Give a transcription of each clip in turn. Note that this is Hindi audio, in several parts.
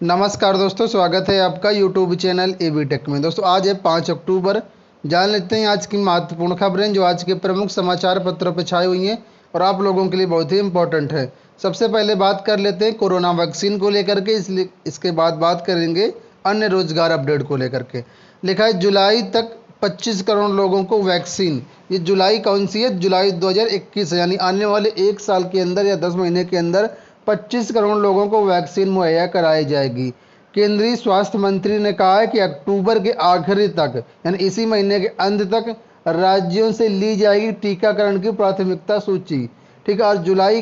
नमस्कार दोस्तों, स्वागत है आपका यूट्यूब चैनल एबी टेक में। दोस्तों आज है 5 अक्टूबर। जान लेते हैं आज की महत्वपूर्ण खबरें जो आज के प्रमुख समाचार पत्रों पर छाई हुई हैं और आप लोगों के लिए बहुत ही इंपॉर्टेंट है। सबसे पहले बात कर लेते हैं कोरोना वैक्सीन को लेकर के, इसलिए इसके बाद बात करेंगे अन्य रोजगार अपडेट को लेकर के। लिखा है जुलाई तक 25 करोड़ लोगों को वैक्सीन। ये जुलाई कौन सी है? जुलाई 2021 है, यानी आने वाले एक साल के अंदर या 10 महीने के अंदर 25 करोड़ लोगों को वैक्सीन मुहैया कराई जाएगी। केंद्रीय स्वास्थ्य मंत्री ने कहा है कि अक्टूबर के आखिरी तक यानी इसी महीने के अंत तक राज्यों से ली जाएगी टीकाकरण की प्राथमिकता सूची। ठीक है, और जुलाई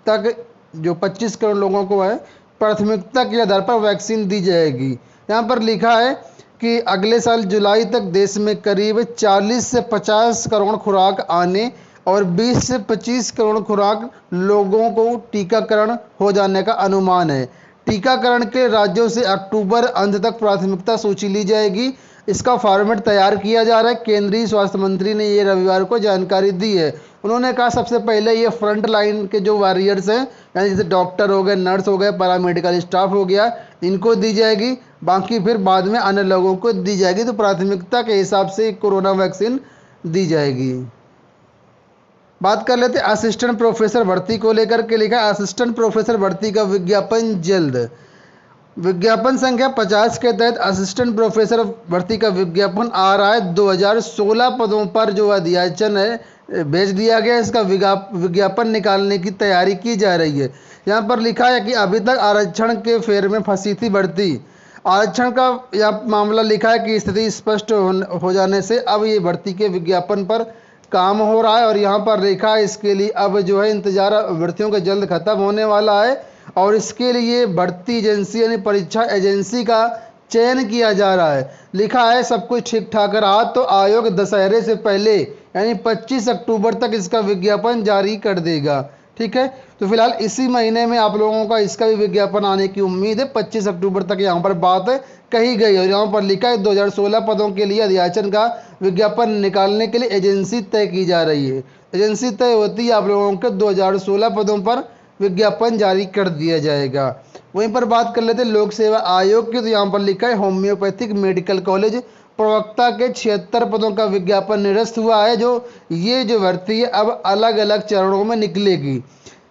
तक जो 25 करोड़ लोगों को है प्राथमिकता के आधार पर वैक्सीन दी जाएगी। यहाँ पर लिखा है कि अगले साल जुलाई तक देश में करीब 40 से 50 करोड़ खुराक आने और 20 से 25 करोड़ खुराक लोगों को टीकाकरण हो जाने का अनुमान है। टीकाकरण के राज्यों से अक्टूबर अंत तक प्राथमिकता सूची ली जाएगी। इसका फॉर्मेट तैयार किया जा रहा है। केंद्रीय स्वास्थ्य मंत्री ने ये रविवार को जानकारी दी है। उन्होंने कहा सबसे पहले ये फ्रंट लाइन के जो वॉरियर्स हैं, यानी जैसे डॉक्टर हो गए, नर्स हो गए, पैरामेडिकल स्टाफ हो गया, इनको दी जाएगी। बाकी फिर बाद में अन्य लोगों को दी जाएगी। तो प्राथमिकता के हिसाब से कोरोना वैक्सीन दी जाएगी। बात कर लेते हैं असिस्टेंट प्रोफेसर भर्ती को लेकर के। लिखा है असिस्टेंट प्रोफेसर भर्ती का विज्ञापन जल्द। विज्ञापन संख्या 50 के तहत असिस्टेंट प्रोफेसर भर्ती का विज्ञापन आ रहा है। 2016 पदों पर जो अध्याचन है भेज दिया गया। इसका विज्ञापन निकालने की तैयारी की जा रही है। यहाँ पर लिखा है कि अभी तक आरक्षण के फेर में फंसी थी भर्ती। आरक्षण का यह मामला लिखा है कि स्थिति स्पष्ट हो जाने से अब ये भर्ती के विज्ञापन पर काम हो रहा है। और यहाँ पर लिखा है इसके लिए अब जो है इंतजार अभ्यर्थियों का जल्द खत्म होने वाला है और इसके लिए भर्ती एजेंसी यानी परीक्षा एजेंसी का चयन किया जा रहा है। लिखा है सब कुछ ठीक ठाक रहा तो आयोग दशहरे से पहले यानी 25 अक्टूबर तक इसका विज्ञापन जारी कर देगा। ठीक है, तो फिलहाल इसी महीने में आप लोगों का इसका भी विज्ञापन आने की उम्मीद है। 25 अक्टूबर तक यहाँ पर बात कही गई और यहाँ पर लिखा है 2016 पदों के लिए अध्याचन का विज्ञापन निकालने के लिए एजेंसी तय की जा रही है। एजेंसी तय होती है आप लोगों के 2016 पदों पर विज्ञापन जारी कर दिया जाएगा। वहीं पर बात कर लेते हैं लोक सेवा आयोग की। तो यहाँ पर लिखा है होम्योपैथिक मेडिकल कॉलेज प्रवक्ता के 76 पदों का विज्ञापन निरस्त हुआ है। जो भर्ती है अब अलग अलग चरणों में निकलेगी।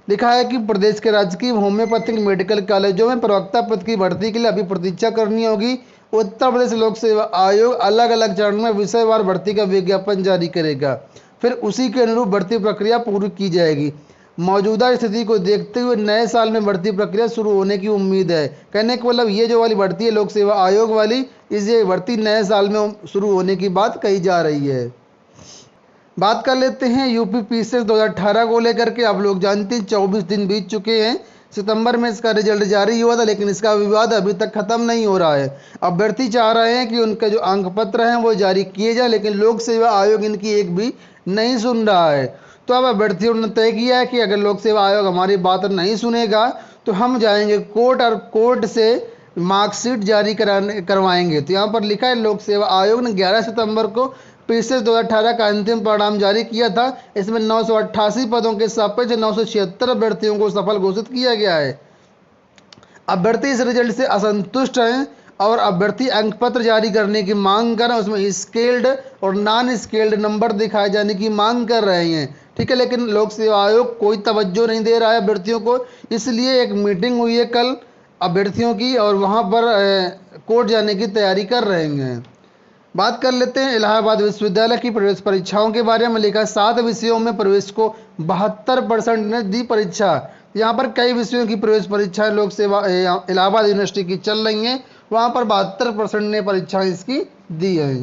लिखा है कि प्रदेश के राजकीय होम्योपैथिक मेडिकल कॉलेजों में प्रवक्ता पद की भर्ती के लिए अभी प्रतीक्षा करनी होगी। उत्तर प्रदेश लोक सेवा आयोग अलग अलग चरण में विषयवार भर्ती का विज्ञापन जारी करेगा। फिर उसी के अनुरूप भर्ती प्रक्रिया पूरी की जाएगी। मौजूदा स्थिति को देखते हुए नए साल में भर्ती प्रक्रिया शुरू होने की उम्मीद है। कहने का मतलब ये जो वाली भर्ती है लोक सेवा आयोग वाली, इस ये भर्ती नए साल में शुरू होने की बात कही जा रही है। बात कर लेते हैं यूपी पीसीएस 2018 को लेकर के। आप लोग जानते हैं 24 दिन बीत चुके हैं। सितंबर में इसका रिजल्ट जारी हुआ था, लेकिन इसका विवाद अभी तक खत्म नहीं हो रहा है। अभ्यर्थी चाह रहे हैं कि उनके जो अंक पत्र हैं वो जारी किए जाए, लेकिन लोक सेवा आयोग इनकी एक भी नहीं सुन रहा है। तो अब अभ्यर्थियों ने तय किया है कि अगर लोक सेवा आयोग हमारी बात नहीं सुनेगा तो हम जाएंगे कोर्ट और कोर्ट से मार्कशीट जारी करवाएंगे। तो यहाँ पर लिखा है लोक सेवा आयोग ने 11 सितंबर को पीसीएस 2018 का अंतिम परिणाम जारी किया था। इसमें 988 पदों के सापेक्ष 976 अभ्यर्थियों को सफल घोषित किया गया है। अभ्यर्थी इस रिजल्ट से असंतुष्ट हैं और अभ्यर्थी अंक पत्र जारी करने की मांग कर रहे हैं। उसमें स्केल्ड और नॉन स्केल्ड नंबर दिखाए जाने की मांग कर रहे हैं। ठीक है, लेकिन लोक सेवा आयोग कोई तवज्जो नहीं दे रहा है अभ्यर्थियों को। इसलिए एक मीटिंग हुई है कल अभ्यर्थियों की और वहां पर कोर्ट जाने की तैयारी कर रहे हैं। बात कर लेते हैं इलाहाबाद विश्वविद्यालय की प्रवेश परीक्षाओं के बारे में। लिखा 7 विषयों में प्रवेश को 72% ने दी परीक्षा। यहाँ पर कई विषयों की प्रवेश परीक्षाएं लोक सेवा इलाहाबाद यूनिवर्सिटी की चल रही हैं। वहाँ पर 72% ने परीक्षाएं इसकी दी है।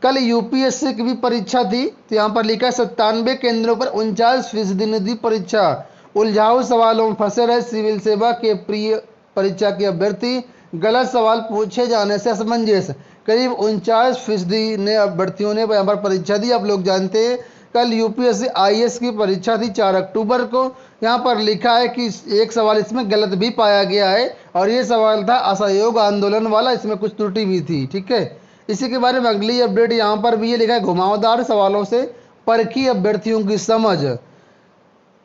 कल यूपीएससी की भी परीक्षा थी। तो यहाँ पर लिखा 97 केंद्रों पर 49% ने दी परीक्षा। उलझाऊ सवालों में फंसे रहे सिविल सेवा के प्रिय परीक्षा के अभ्यर्थी। गलत सवाल पूछे जाने से असमंजस। करीब 49% ने अभ्यर्थियों ने यहाँ पर परीक्षा दी। आप लोग जानते हैं कल यूपीएससी आईएएस की परीक्षा थी 4 अक्टूबर को। यहाँ पर लिखा है कि एक सवाल इसमें गलत भी पाया गया है और ये सवाल था असहयोग आंदोलन वाला, इसमें कुछ त्रुटि भी थी। ठीक है, इसी के बारे में अगली अपडेट यहाँ पर भी ये लिखा है घुमावदार सवालों से परखी अभ्यर्थियों की समझ।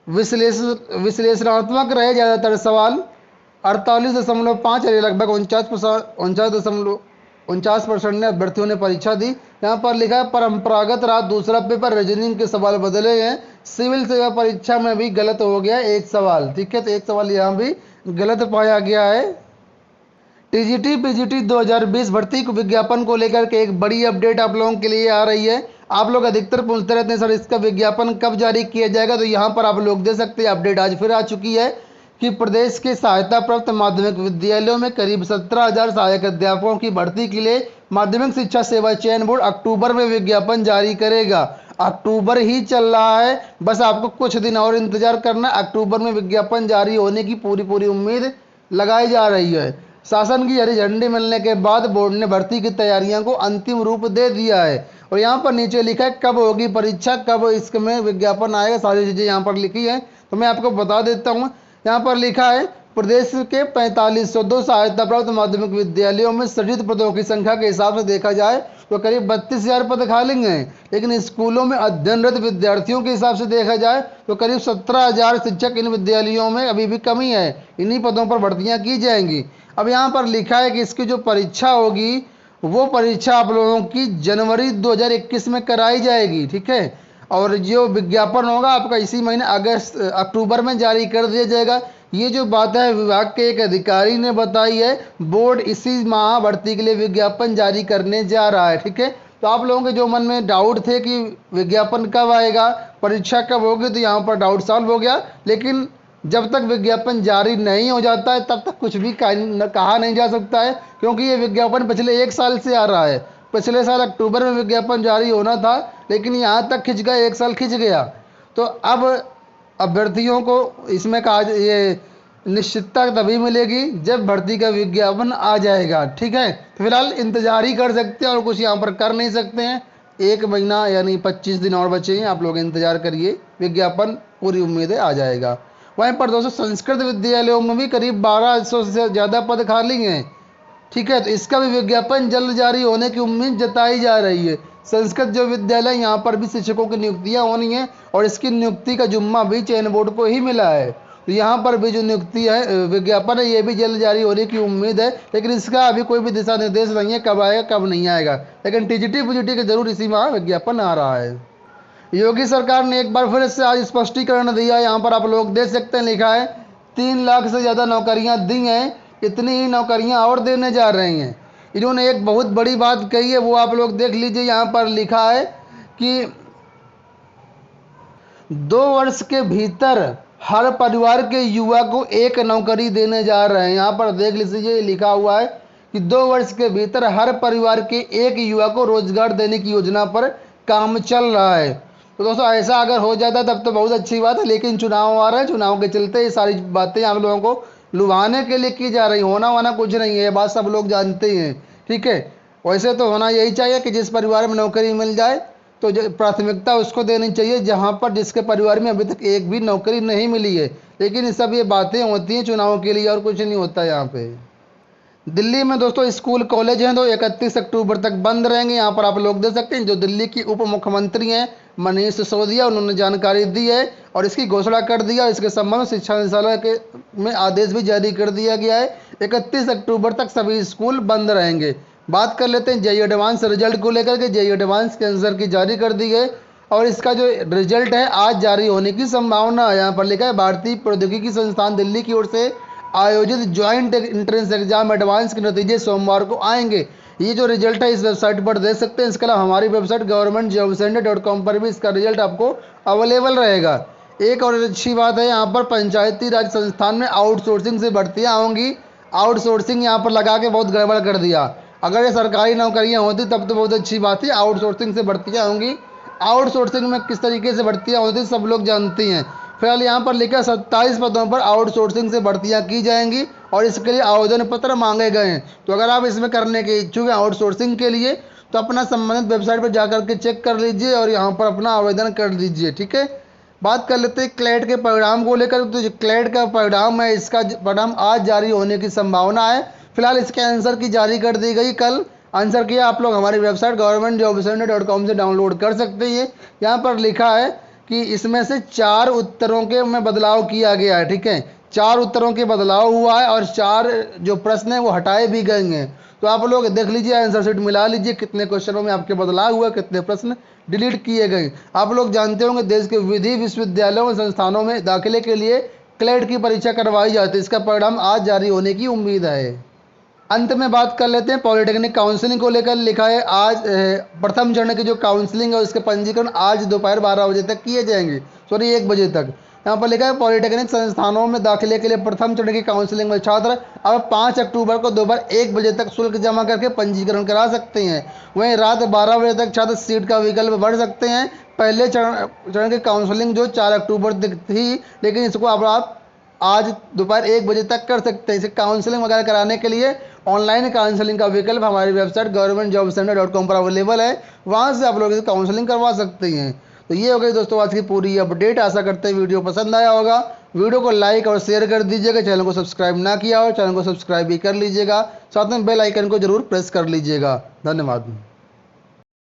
विश्लेषणात्मक रहे ज़्यादातर सवाल। 48.5 यानी लगभग 49% ने अभ्यर्थियों ने परीक्षा दी। यहाँ पर लिखा है परंपरागत रहा दूसरा पेपर, रीजनिंग के सवाल बदले हैं। सिविल सेवा परीक्षा में भी गलत हो गया एक सवाल, ठीक है, तो एक सवाल यहाँ भी गलत पाया गया है। टीजीटी पीजीटी 2020 भर्ती विज्ञापन को लेकर के एक बड़ी अपडेट आप लोगों के लिए आ रही है। आप लोग अधिकतर पूछते रहते हैं सर इसका विज्ञापन कब जारी किया जाएगा, तो यहाँ पर आप लोग दे सकते हैं। अपडेट आज फिर आ चुकी है कि प्रदेश के सहायता प्राप्त माध्यमिक विद्यालयों में करीब 17,000 सहायक अध्यापकों की भर्ती के लिए माध्यमिक शिक्षा सेवा चयन बोर्ड अक्टूबर में विज्ञापन जारी करेगा। अक्टूबर ही चल रहा है, बस आपको कुछ दिन और इंतजार करना। अक्टूबर में विज्ञापन जारी होने की पूरी उम्मीद लगाई जा रही है। शासन की हरी झंडी मिलने के बाद बोर्ड ने भर्ती की तैयारियों को अंतिम रूप दे दिया है। और यहाँ पर नीचे लिखा है कब होगी परीक्षा, कब इसमें विज्ञापन आएगा, सारी चीज़ें यहाँ पर लिखी है, तो मैं आपको बता देता हूँ। यहाँ पर लिखा है प्रदेश के 4502 सहायता प्राप्त माध्यमिक विद्यालयों में सृजित पदों की संख्या के हिसाब से देखा जाए तो करीब 32,000 पद खाली हैं, लेकिन स्कूलों में अध्ययनरत विद्यार्थियों के हिसाब से देखा जाए तो करीब 17,000 शिक्षक इन विद्यालयों में अभी भी कमी है। इन्हीं पदों पर भर्तियां की जाएंगी। अब यहाँ पर लिखा है कि इसकी जो परीक्षा होगी वो परीक्षा आप लोगों की जनवरी 2021 में कराई जाएगी, ठीक है। और जो विज्ञापन होगा आपका इसी महीने अक्टूबर में जारी कर दिया जाएगा। ये जो बात है विभाग के एक अधिकारी ने बताई है। बोर्ड इसी माह भर्ती के लिए विज्ञापन जारी करने जा रहा है, ठीक है। तो आप लोगों के जो मन में डाउट थे कि विज्ञापन कब आएगा, परीक्षा कब होगी, तो यहाँ पर डाउट सॉल्व हो गया। लेकिन जब तक विज्ञापन जारी नहीं हो जाता है तब तक कुछ भी कहा नहीं जा सकता है, क्योंकि ये विज्ञापन पिछले 1 साल से आ रहा है। पिछले साल अक्टूबर में विज्ञापन जारी होना था, लेकिन यहाँ तक खिंच गया, 1 साल खिंच गया। तो अब अभ्यर्थियों को इसमें कहा ये निश्चितता तभी मिलेगी जब भर्ती का विज्ञापन आ जाएगा, ठीक है। तो फिलहाल इंतजार ही कर सकते हैं और कुछ यहाँ पर कर नहीं सकते हैं। 1 महीना यानी 25 दिन और बचे हैं, आप लोग इंतजार करिए, विज्ञापन पूरी उम्मीद है आ जाएगा। वहीं पर दोस्तों संस्कृत विद्यालयों में भी करीब 1200 से ज़्यादा पद खाली हैं, ठीक है। तो इसका भी विज्ञापन जल्द जारी होने की उम्मीद जताई जा रही है। संस्कृत जो विद्यालय यहाँ पर भी शिक्षकों की नियुक्तियाँ होनी है और इसकी नियुक्ति का जुम्मा भी चयन बोर्ड को ही मिला है। तो यहाँ पर भी जो नियुक्ति है विज्ञापन है ये भी जल्द जारी होने की उम्मीद है, लेकिन इसका अभी कोई भी दिशा निर्देश नहीं है कब आएगा कब नहीं आएगा। लेकिन टीजीटी पीजीटी के जरूर इसी माह विज्ञापन आ रहा है। योगी सरकार ने एक बार फिर से आज स्पष्टीकरण दिया है। यहाँ पर आप लोग देख सकते हैं, लिखा है 3 लाख से ज़्यादा नौकरियाँ दी हैं, इतनी ही नौकरियाँ और देने जा रही हैं। इन्होंने एक बहुत बड़ी बात कही है, वो आप लोग देख लीजिए। यहाँ पर लिखा है कि 2 वर्ष के भीतर हर परिवार के युवा को 1 नौकरी देने जा रहे हैं। यहाँ पर देख लीजिए लिखा हुआ है कि 2 वर्ष के भीतर हर परिवार के 1 युवा को रोजगार देने की योजना पर काम चल रहा है। तो दोस्तों ऐसा अगर हो जाता तब तो बहुत अच्छी बात है, लेकिन चुनाव आ रहे हैं, चुनाव के चलते ये सारी बातें आप लोगों को लुभाने के लिए की जा रही। होना कुछ नहीं है, ये बात सब लोग जानते हैं, ठीक है। वैसे तो होना यही चाहिए कि जिस परिवार में नौकरी मिल जाए तो प्राथमिकता उसको देनी चाहिए जहाँ पर जिसके परिवार में अभी तक एक भी नौकरी नहीं मिली है। लेकिन सब ये बातें होती हैं चुनाव के लिए और कुछ नहीं होता यहाँ पे। दिल्ली में दोस्तों स्कूल कॉलेज हैं तो 31 अक्टूबर तक बंद रहेंगे। यहाँ पर आप लोग देख सकते हैं जो दिल्ली की उप मुख्यमंत्री हैं मनीष सिसोदिया, उन्होंने जानकारी दी है और इसकी घोषणा कर दिया। इसके संबंध में शिक्षा निदेशालय में आदेश भी जारी कर दिया गया है। 31 अक्टूबर तक सभी स्कूल बंद रहेंगे। बात कर लेते हैं जेईई एडवांस रिजल्ट को लेकर के। जेईई एडवांस के आंसर की जारी कर दी है और इसका जो रिजल्ट है आज जारी होने की संभावना है। यहाँ पर लिखा है भारतीय प्रौद्योगिकी संस्थान दिल्ली की ओर से आयोजित ज्वाइंट एंट्रेंस एग्जाम एडवांस के नतीजे सोमवार को आएंगे। ये जो रिजल्ट है इस वेबसाइट पर देख सकते हैं। इसके अलावा हमारी वेबसाइट governmentjobcenter.com पर भी इसका रिजल्ट आपको अवेलेबल रहेगा। एक और अच्छी बात है, यहाँ पर पंचायती राज संस्थान में आउटसोर्सिंग से भर्तियाँ होंगी। आउटसोर्सिंग यहाँ पर लगा के बहुत गड़बड़ कर दिया। अगर ये सरकारी नौकरियाँ होती तब तो बहुत अच्छी बात है, आउटसोर्सिंग से भर्तियाँ होंगी। आउटसोर्सिंग में किस तरीके से भर्तियाँ होती सब लोग जानते हैं। फिलहाल यहाँ पर लिखा 27 पदों पर आउटसोर्सिंग से भर्तियाँ की जाएंगी और इसके लिए आवेदन पत्र मांगे गए हैं। तो अगर आप इसमें करने के इच्छुक हैं आउटसोर्सिंग के लिए तो अपना संबंधित वेबसाइट पर जाकर के चेक कर लीजिए और यहाँ पर अपना आवेदन कर दीजिए, ठीक है। बात कर लेते हैं क्लैट के परिणाम को लेकर। तो जो क्लैट का परिणाम है इसका परिणाम आज जारी होने की संभावना है। फिलहाल इसके आंसर की जारी कर दी गई कल। आंसर किया आप लोग हमारी वेबसाइट governmentjobcenter.com से डाउनलोड कर सकते हैं। यहाँ पर लिखा है कि इसमें से 4 उत्तरों के में बदलाव किया गया है, ठीक है। 4 उत्तरों के बदलाव हुआ है और 4 जो प्रश्न हैं वो हटाए भी गए हैं। तो आप लोग देख लीजिए, आंसर शीट मिला लीजिए, कितने क्वेश्चनों में आपके बदलाव हुआ, कितने प्रश्न डिलीट किए गए। आप लोग जानते होंगे देश के विधि विश्वविद्यालयों और संस्थानों में दाखिले के लिए क्लेट की परीक्षा करवाई जाती है। इसका परिणाम आज जारी होने की उम्मीद है। अंत में बात कर लेते हैं पॉलिटेक्निक काउंसलिंग को लेकर। लिखा है आज प्रथम चरण की जो काउंसलिंग है उसके पंजीकरण आज दोपहर 12 बजे तक किए जाएंगे, सॉरी 1 बजे तक। यहाँ पर लिखा है पॉलिटेक्निक संस्थानों में दाखिले के लिए प्रथम चरण की काउंसलिंग में छात्र अब 5 अक्टूबर को दोपहर 1 बजे तक शुल्क जमा करके पंजीकरण करा सकते हैं। वहीं रात 12 बजे तक छात्र सीट का विकल्प बढ़ सकते हैं। पहले चरण की काउंसलिंग जो 4 अक्टूबर तक थी, लेकिन इसको अब आप आज दोपहर 1 बजे तक कर सकते हैं। इसे काउंसलिंग वगैरह कराने के लिए ऑनलाइन काउंसलिंग का विकल्प हमारी वेबसाइट governmentjobcenter.com पर अवेलेबल है। वहाँ से आप लोग इसे काउंसलिंग करवा सकते हैं। तो ये हो गई दोस्तों आज की पूरी अपडेट। आशा करते हैं वीडियो पसंद आया होगा। वीडियो को लाइक और शेयर कर दीजिएगा। चैनल को सब्सक्राइब ना किया हो चैनल को सब्सक्राइब भी कर लीजिएगा। साथ में बेल आइकन को जरूर प्रेस कर लीजिएगा। धन्यवाद।